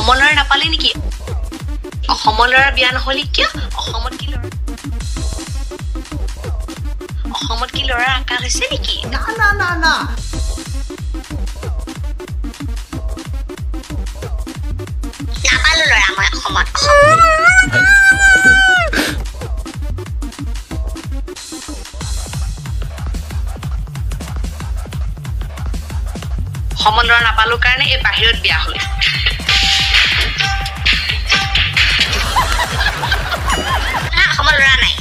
অসমৰ ল'ৰা নাপালে নেকি অসমৰ ল'ৰা বিয়া নহলি কিয় অসমত কি ল'ৰা আকাৰ হৈছে নেকি না নাপালো ল'ৰা মই অসমত অসমৰ ল'ৰা নাপালো কাৰণে এই বাহিৰত বিয়া হ'ল অসমৰ ল'ৰা নাই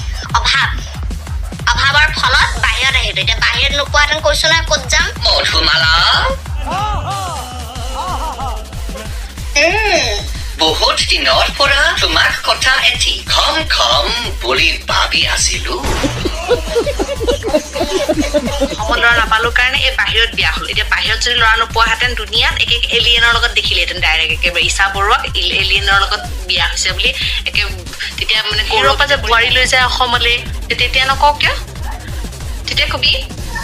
অভাৱৰ ফলত বাহিৰত আহিলো এতিয়া বাহিৰত নোপোৱাহেঁতেন কৈছো নহয় ক'ত যাম মধুমালা বহুত দিনৰ পৰা তোমাক কথা এটি খম বুলি ভাবি আছিলো অসমৰ ল'ৰা নাপালো কাৰণে এই বাহিৰত বিয়া হ'ল এতিয়া বাহিৰত যদি ল'ৰা নোপোৱাহেঁতেন দুনিয়াত একে এলিয়েনৰ লগত দেখিলেহেঁতেন ডাইৰেক্ট একেবাৰে ঈশা বৰুৱাক এলিয়েনৰ লগত বিয়া হৈছে বুলি একে তেতিয়া মানে গৌৰৱ যে বোৱাৰী লৈ যায় অসমলৈ তেতিয়া নকওঁ কিয় তেতিয়া কবি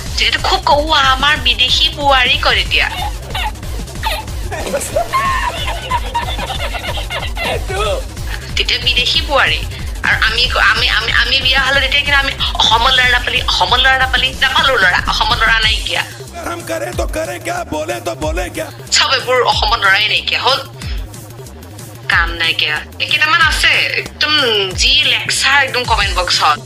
তেতিয়াতো খুব কওঁ আমাৰ বিদেশী বোৱাৰী কয় তেতিয়া তেতিয়া বিদেশী বোৱাৰী আৰু আমি বিয়া হলো তেতিয়া কিন্তু আমি অসমৰ ল'ৰা নাপালি নাপালো ল'ৰা অসমৰ ল'ৰা নাইকিয়া চব এইবোৰ অসমত ল'ৰাই নাইকিয়া হ'ল কাম নাইকিয়া কেইটামান আছে একদম যি লেকচাৰ একদম কমেণ্ট বক্সত